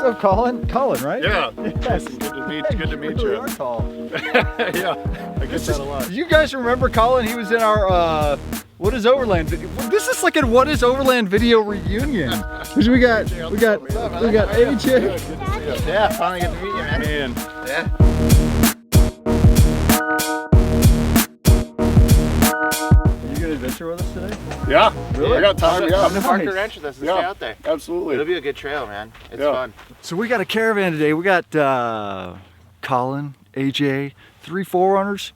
of Cullen? Cullen, right? Yeah. Yes. Good to meet You you. are tall. Yeah, I get that a lot. Do you guys remember Cullen? He was in our What is Overland video. This is like a What is Overland video reunion. we got AJ. Good to see you. Yeah, finally get to meet you, man. Man. Yeah. You gonna adventure with us today? Yeah. Really? I got time. Come to Yeah. Park your Ranch with us and stay out there. Absolutely. It'll be a good trail, man. It's Yeah. fun. So we got a caravan today. We got Cullen, AJ, 3 Forerunners.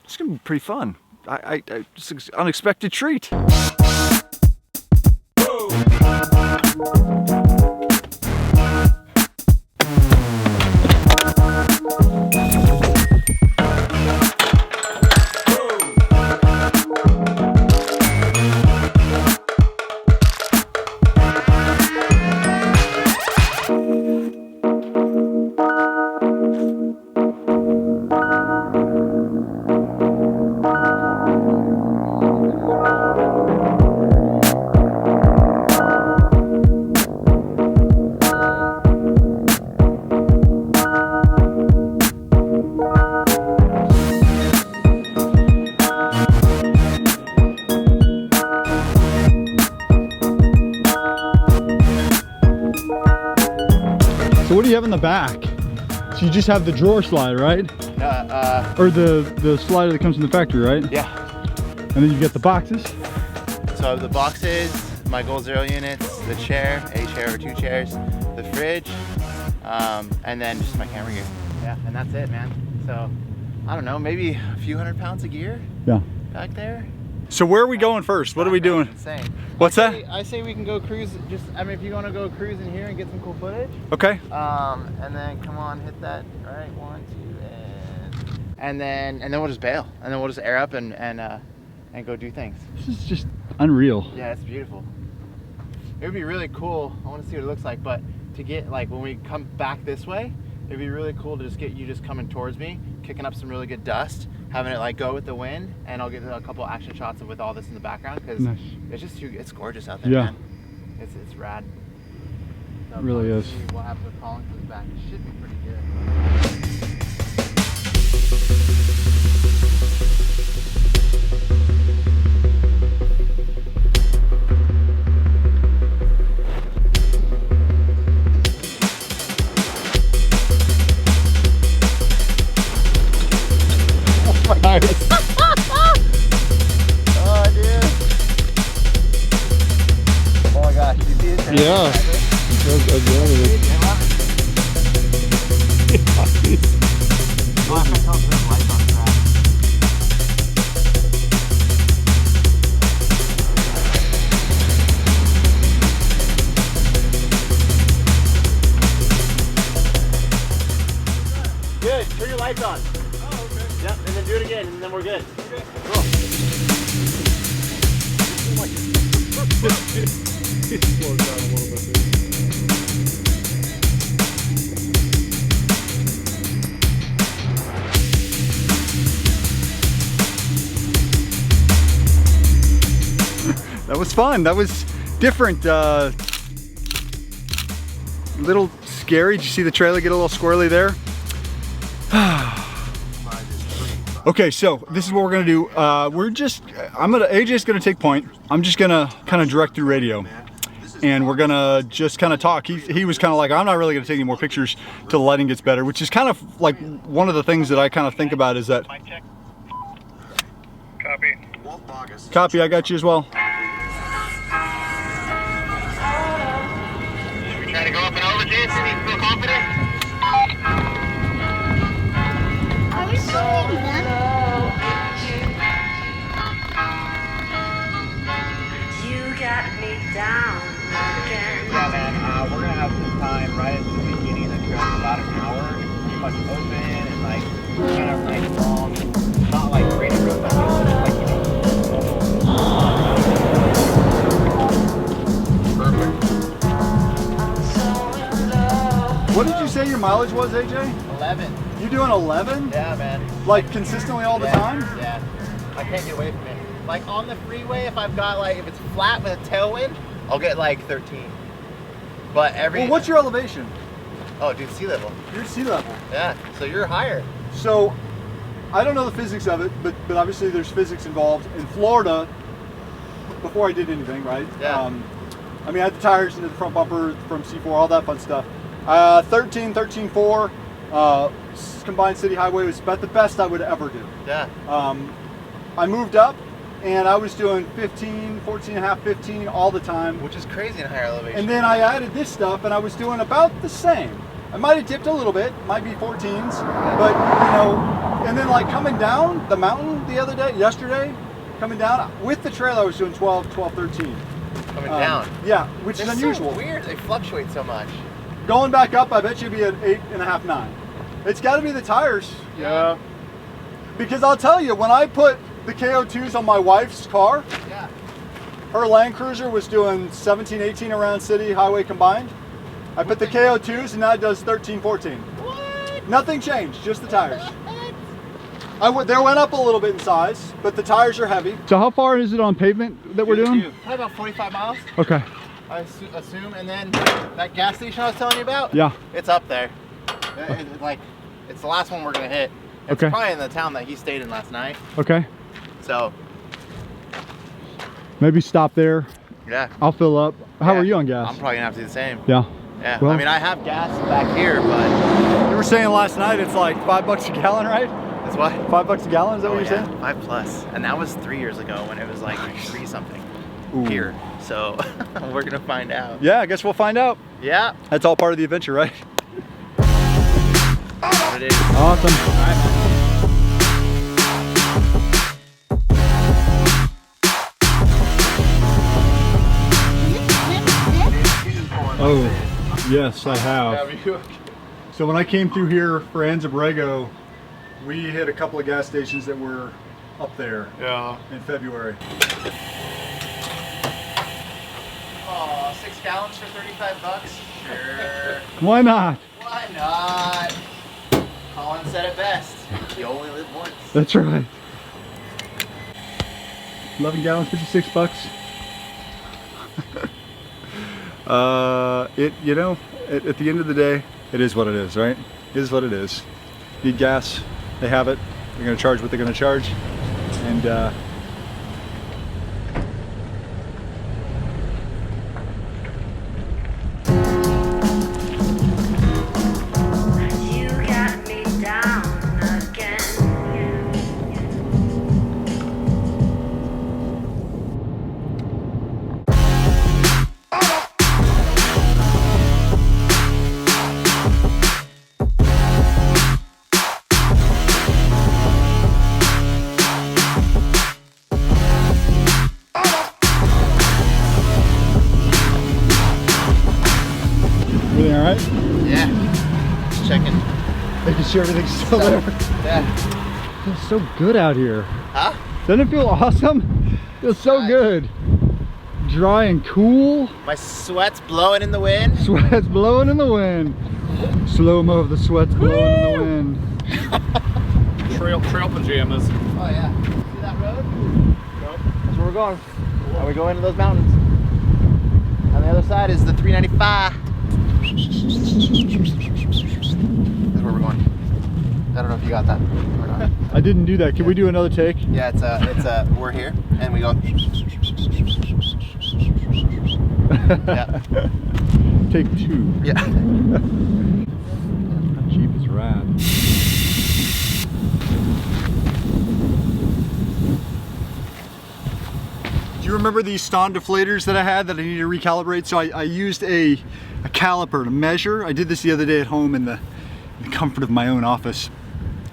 It's gonna be pretty fun. It's an unexpected treat. So what do you have in the back? So you just have the drawer slide, right? Or the slider that comes from the factory, right? Yeah. And then you get the boxes. So the boxes, my Goal Zero units, the chair, a chair or 2 chairs, the fridge, and then just my camera gear. Yeah, and that's it, man. So, I don't know, maybe a few 100 pounds of gear Yeah. back there. So where are we going first? What are we doing? Insane. What's that? I say we can go cruise. If you want to go cruise in here and get some cool footage. Okay. And then come on, hit that. All right, 1, 2, and then we'll just bail, and then we'll just air up and go do things. This is just unreal. Yeah, it's beautiful. It would be really cool. I want to see what it looks like, but to get like when we come back this way, it'd be really cool to just get you just coming towards me, kicking up some really good dust, having it like go with the wind, and I'll get a couple action shots with all this in the background because Nice. it's just it's gorgeous out there, Yeah. man. It's rad. So It really is. see what happens when Colin comes back. It should be pretty good. Nice. Oh, dude. Oh my gosh, you see this? Yeah. Good, turn your lights on. Oh, okay. Yep, and then do it again, and then we're good. Okay. Cool. Slow down a little bit. That was fun. That was different. Little scary. Did you see the trailer get a little squirrely there? Okay, so this is what we're gonna do. AJ's gonna take point. I'm just gonna kind of direct through radio, and we're gonna just kind of talk. He was kind of like, I'm not really gonna take any more pictures till the lighting gets better, which is kind of like one of the things that I kind of think about is that. Copy. Copy. I got you as well. Should we try to go up and over, Jason? You feel confident? Are we shooting them? You got me down again. Yeah, man. We're gonna have some time right at the beginning of the trip, about an hour, pretty much open and like kind of like long, not like crazy road, but like you know. What did you say your mileage was, AJ? 11. You doing 11? Yeah, man. Like consistently all the time? Yeah. I can't get away from it. Like on the freeway, if I've got like, if it's flat with a tailwind, I'll get like 13. But every. Well, what's your elevation? Oh, dude, sea level. You're sea level. Yeah, so you're higher. So, I don't know the physics of it, but obviously there's physics involved. In Florida, before I did anything, right? Yeah. I mean, I had the tires into the front bumper from C4, all that fun stuff. 13.4, combined city highway was about the best I would ever do. Yeah. I moved up, and I was doing 15, 14 and a half, 15 all the time. Which is crazy in higher elevation. And then I added this stuff, and I was doing about the same. I might have dipped a little bit, might be 14s, but you know, and then like coming down the mountain the other day, yesterday, coming down with the trail, I was doing 12, 13. Coming down. Yeah, which They're is unusual. So weird. They fluctuate so much. Going back up, I bet you'd be at 8.5, 9. It's got to be the tires. Yeah. Because I'll tell you, when I put the KO2s on my wife's car, Yeah. her Land Cruiser was doing 17, 18 around city highway combined. I put the KO2s and now it does 13, 14. What? Nothing changed, just the tires. They went up a little bit in size, but the tires are heavy. So how far is it on pavement that we're doing? Probably about 45 miles, Okay. I assume. And then that gas station I was telling you about? Yeah. It's up there. It's the last one we're going to hit. It's Okay. probably in the town that he stayed in last night. Okay. So, Maybe stop there. yeah. I'll fill up. How Yeah. are you on gas? I'm probably going to have to do the same. Yeah. Yeah. Well- I mean, I have gas back here, but You were saying last night it's like $5 a gallon, right? it's what? $5 a gallon, is that Oh, what you're yeah, saying? 5+. And that was 3 years ago when it was like 3 something Ooh. here. So, we're going to find out. Yeah, I guess we'll find out. Yeah. That's all part of the adventure, right? What it is. Awesome. Oh, yes, I have. So when I came through here for Anza-Borrego, we hit a couple of gas stations that were up there Yeah. in February. Oh, 6 gallons for 35 bucks? Sure. Why not? Why not? Colin said it best. You only live once. That's right. 11 gallons, 56 bucks. At the end of the day, it is what it is, right? It is what it is. Need gas, they have it. They're gonna charge what they're gonna charge. And You got me down again. everything all right? Yeah. Just checking. Making sure everything's still there. Yeah. It feels so good out here. Huh? Doesn't it feel awesome? It feels so Nice. good. Dry and cool. My sweat's blowing in the wind. Sweat's blowing in the wind. Slow-mo of the sweat's blowing in the wind. Trail pajamas. Oh yeah. See that road? Nope. That's where we're going. And we go into those mountains. On the other side is the 395. That's where we're going. I don't know if you got that or not. I didn't do that. Can we do another take? Yeah, we're here and we go. Yeah. Take 2. Yeah. Jeep is rad. Do you remember these Ston deflators that I had that I needed to recalibrate? So I used a caliper to measure. I did this the other day at home in the comfort of my own office.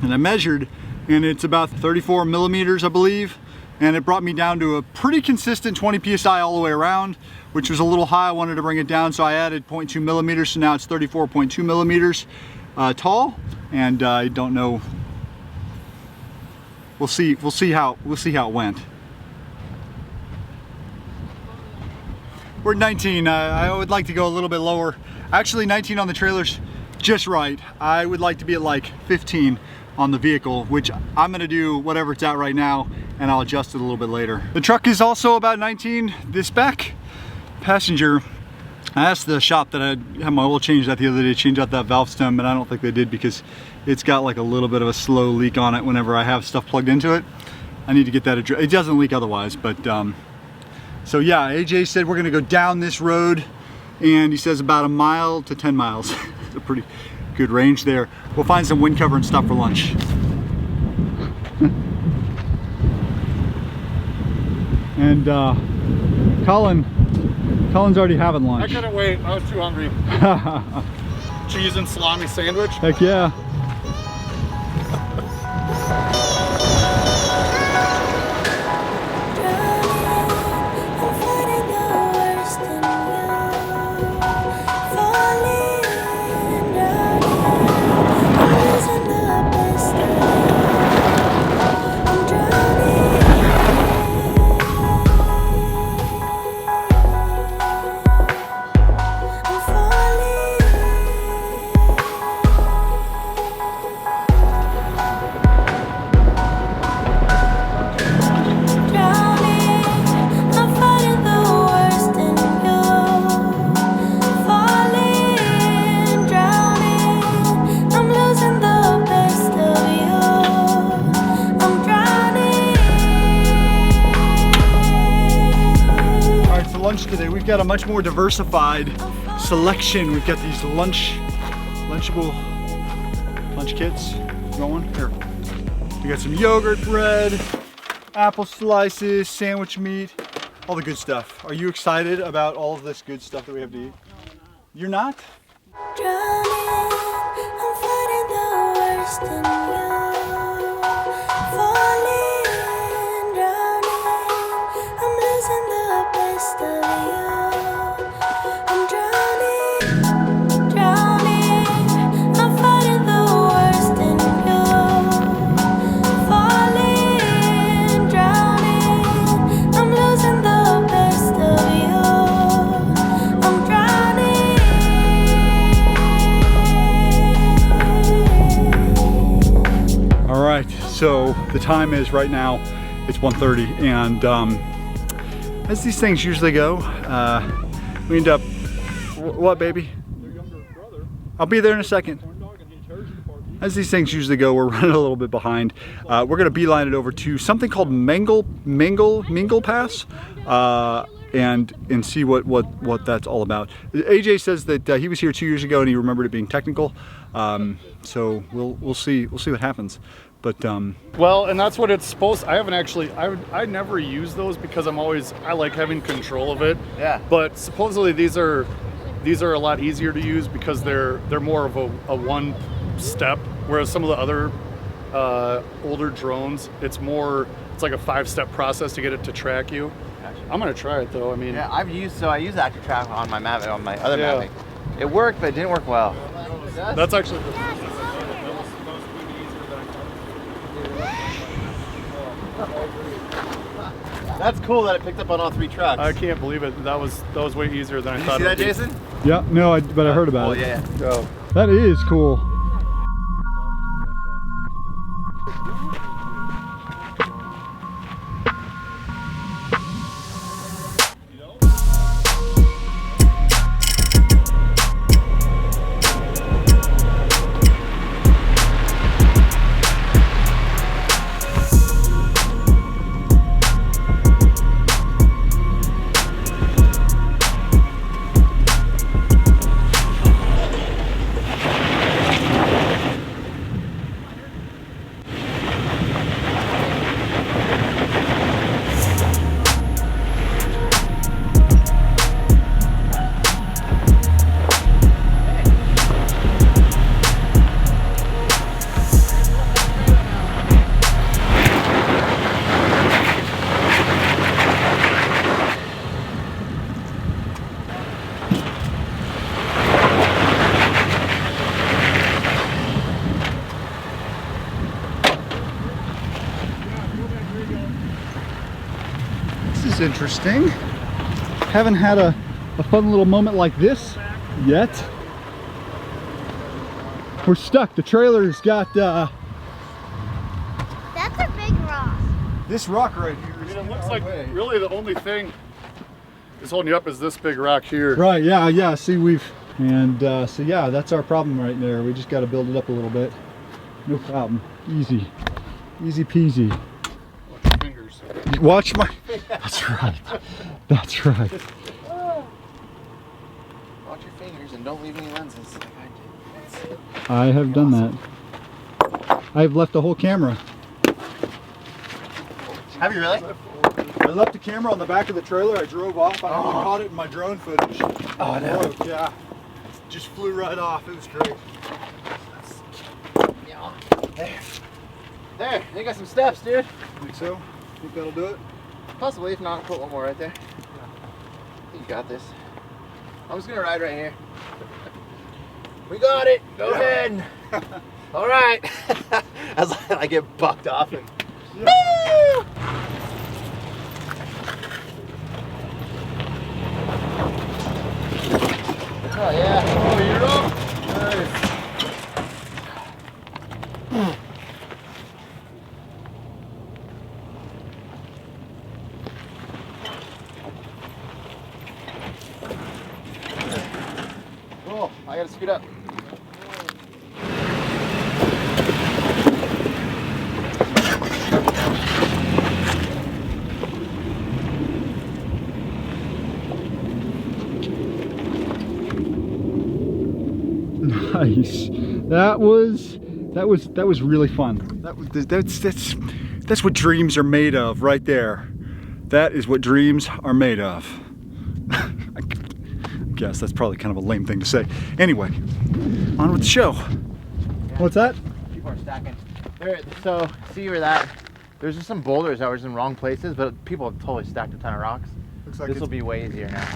And I measured, and it's about 34 millimeters, I believe. And it brought me down to a pretty consistent 20 PSI all the way around, which was a little high. I wanted to bring it down, so I added 0.2 millimeters. So now it's 34.2 millimeters tall. And I don't know. We'll see how it went. We're at 19. I would like to go a little bit lower. Actually, 19 on the trailer's just right. I would like to be at like 15 on the vehicle, which I'm gonna do whatever it's at right now, and I'll adjust it a little bit later. The truck is also about 19. This back passenger I asked the shop that I had my oil changed out the other day to change out that valve stem, but I don't think they did because it's got like a little bit of a slow leak on it whenever I have stuff plugged into it. I need to get that addressed. It doesn't leak otherwise, but so yeah, AJ said we're gonna go down this road, and he says about 1 mile to 10 miles. It's a pretty good range there. We'll find some wind cover and stuff for lunch. And Cullen's already having lunch. I couldn't wait. I was too hungry. Cheese and salami sandwich. Heck yeah. Today we've got a much more diversified selection. We've got these lunchable lunch kits going here. We got some yogurt bread, apple slices, sandwich meat, all the good stuff. Are you excited about all of this good stuff that we have to eat? You're not? So the time is right now, it's 1:30, and as these things usually go, we end up, what baby? I'll be there in a second. As these things usually go, we're running a little bit behind. We're gonna beeline it over to something called Mengal Pass, and see what that's all about. AJ says that he was here 2 years ago and he remembered it being technical. So we'll see what happens. But well, and that's what it's supposed. I haven't actually. I never use those because I like having control of it. Yeah. But supposedly these are a lot easier to use because they're more of a one step, whereas some of the other older drones, it's like a 5-step process to get it to track you. Gotcha. I'm gonna try it though. I mean, yeah, I use AccuTrack on my map, on my other mapping. It worked, but it didn't work well. that's actually. That's cool that it picked up on all 3 trucks. I can't believe it. That was way easier than I thought. Did you see that, Jason? yeah, no, but I heard about it. Yeah. Oh. That is cool. This is interesting. Haven't had a fun little moment like this yet. We're stuck. The trailer's got That's a big rock. this rock right here. I mean, it looks like really the only thing is holding you up is this big rock here. Right, yeah, see so yeah, that's our problem right there. We just got to build it up a little bit. No problem, easy peasy. Watch your fingers. Watch my, that's right, that's right. Watch your fingers and don't leave any lenses like I did. I have done that. I've left the whole camera. Have you really? I left the camera on the back of the trailer. I drove off. I caught it in my drone footage. Oh no. Broke, yeah. Just flew right off. It was great. Yeah. There, they got some steps, dude. Think so? Think that'll do it? Possibly, if not, put one more right there. You got this. I'm just gonna ride right here. We got it. Go ahead. All right. As I get bucked off and. Yeah. Woo! Oh yeah. Oh, you're up. Nice. Cool. I gotta scoot up. Nice. That was really fun. That's what dreams are made of right there. That is what dreams are made of. I guess that's probably kind of a lame thing to say. Anyway, on with the show. What's that? People are stacking. So see where that? There's just some boulders that were just in wrong places, but people have totally stacked a ton of rocks. Looks like This will be way easier now.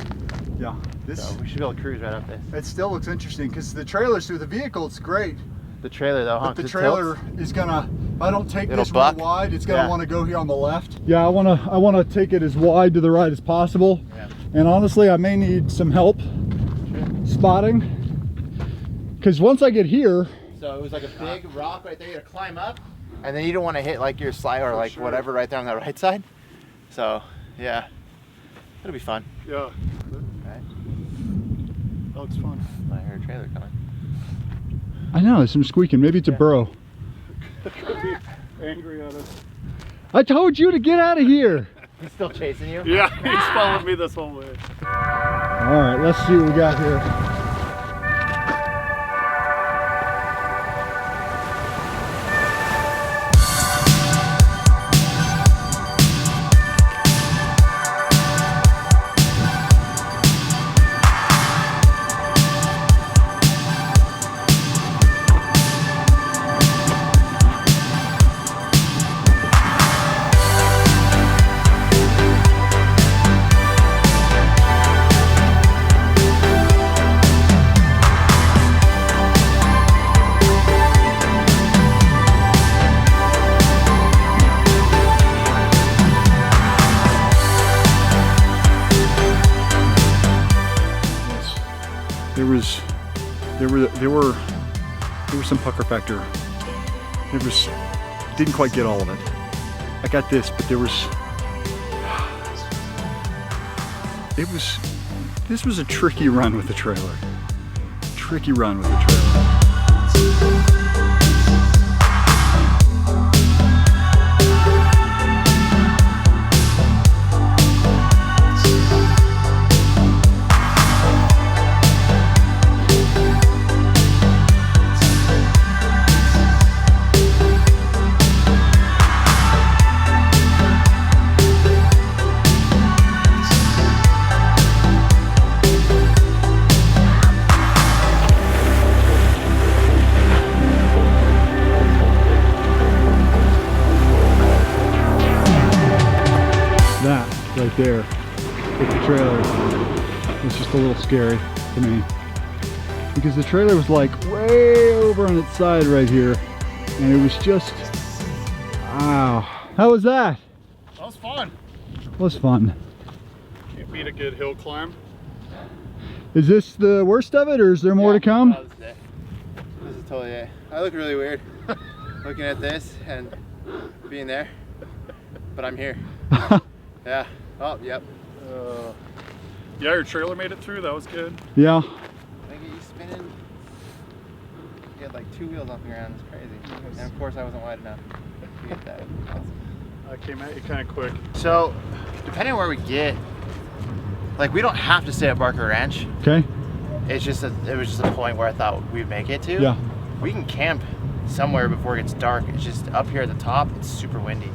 yeah. This So we should be able to cruise right up this. it still looks interesting because the trailer's through the vehicle. It's great, The trailer though, huh? but the 'Cause it trailer tilts. is gonna. If I don't take It'll this buck. real wide, it's gonna Yeah. want to go here on the left. Yeah, I wanna take it as wide to the right as possible. Yeah. And honestly, I may need some help spotting because once I get here, So it was like a big rock right there. You gotta climb up, and then you don't want to hit like your slide or like whatever right there on the right side. So yeah, it'll be fun. Yeah. Right? That looks fun. I heard a trailer coming. I know there's some squeaking. Maybe it's a burro. Could be angry at us. I told you to get out of here. He's still chasing you. Yeah, he's followed me this whole way. All right, let's see what we got here. There was some pucker factor. Didn't quite get all of it. I got this, but this was a tricky run with the trailer. Tricky run with the trailer. Right there with the trailer was just a little scary to me because the trailer was like way over on its side right here and it was just wow. How was that? That was fun. It was fun. Can't beat a good hill climb. Is this the worst of it or is there more to come? Oh, this is it. This is totally it. I look really weird looking at this and being there, but I'm here. Yeah. Oh, yep. Yeah, your trailer made it through. That was good. Yeah. I get you spinning. You had like 2 wheels off the ground. It's crazy. And of course, I wasn't wide enough to get that. Awesome. I came at you kind of quick. So, depending on where we get, like we don't have to stay at Barker Ranch. Okay. It's just it was just a point where I thought we'd make it to. Yeah. We can camp somewhere before it gets dark. It's just up here at the top. It's super windy.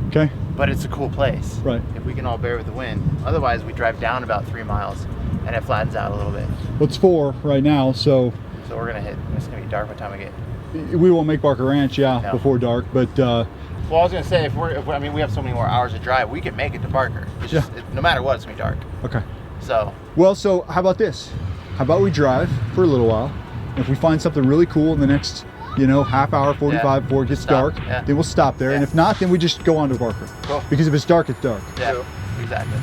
Okay. But it's a cool place. Right. If we can all bear with the wind. Otherwise, we drive down about 3 miles and it flattens out a little bit. Well, it's 4 right now, so So we're gonna hit. It's gonna be dark by the time we get. we won't make Barker Ranch, yeah, No. before dark. But Well, I was gonna say I mean, we have so many more hours to drive. We can make it to Barker. It's just no matter what, it's gonna be dark. okay. So Well, so how about this? How about we drive for a little while? If we find something really cool in the next, you know, half hour, 45 before it gets Stop, dark, yeah. then we'll stop there. And Yeah. if not, then we just go on to Barker. Cool. Because if it's dark, it's dark. yeah, exactly.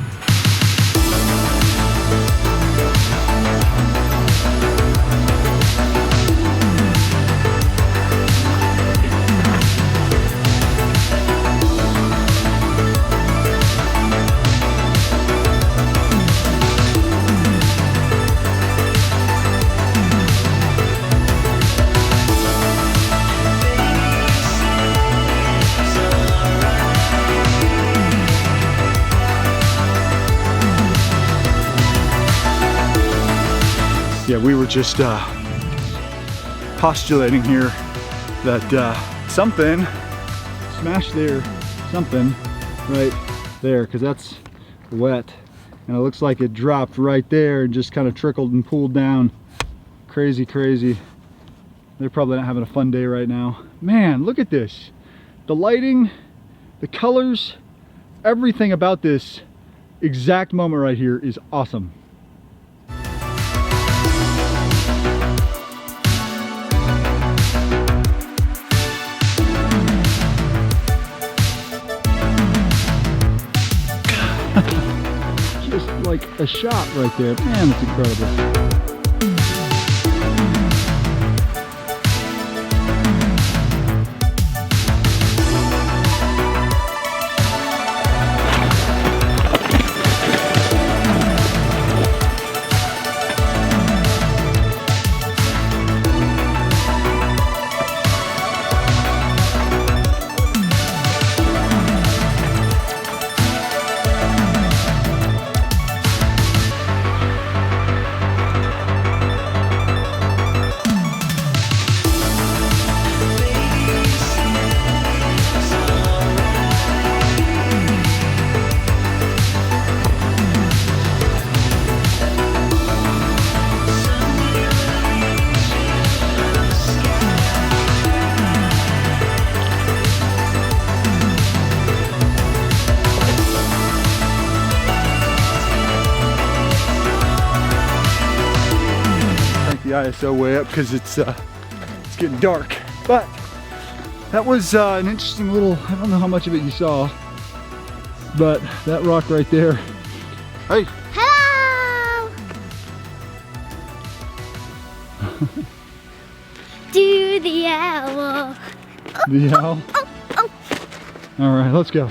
Yeah, we were just postulating here that something smashed there, something right there, because that's wet. And it looks like it dropped right there and just kind of trickled and pooled down. Crazy, crazy. They're probably not having a fun day right now. Man, look at this. The lighting, the colors, everything about this exact moment right here is awesome. Just like a shot right there. Man, it's incredible. The ISO way up because it's getting dark. But that was an interesting little, I don't know how much of it you saw, but that rock right there. Hey. Hello! Do the owl. The owl. All right, let's go.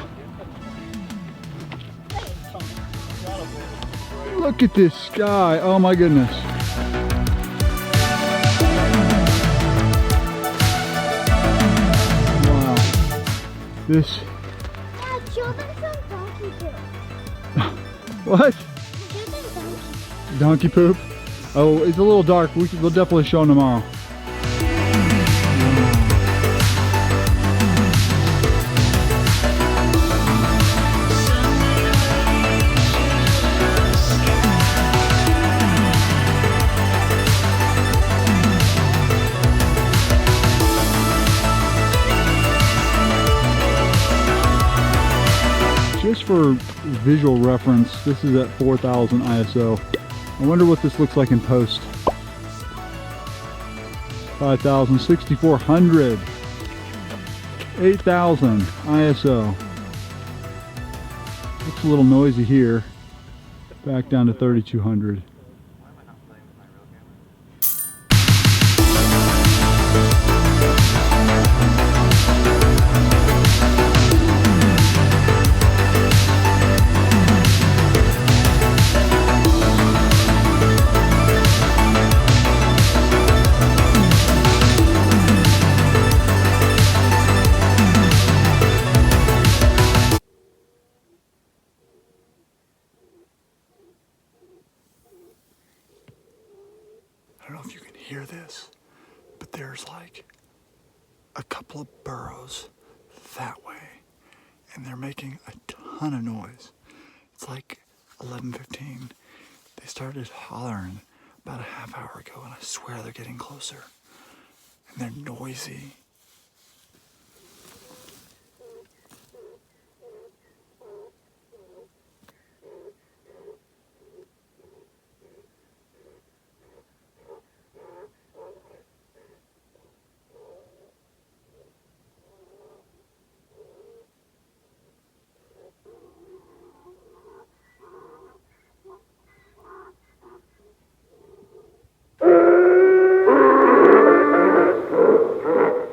Look at this sky. Oh my goodness. This. Dad, show them some donkey poop. What? Show them donkey. Donkey poop? Oh, it's a little dark. We'll definitely show them tomorrow. Just for visual reference, this is at 4,000 ISO. I wonder what this looks like in post. 5,000, 6,400, 8,000 ISO. Looks a little noisy here. Back down to 3,200. hear this, but there's like a couple of burros that way, and they're making a ton of noise. It's like 11:15. They started hollering about a half hour ago, and I swear they're getting closer. And they're noisy,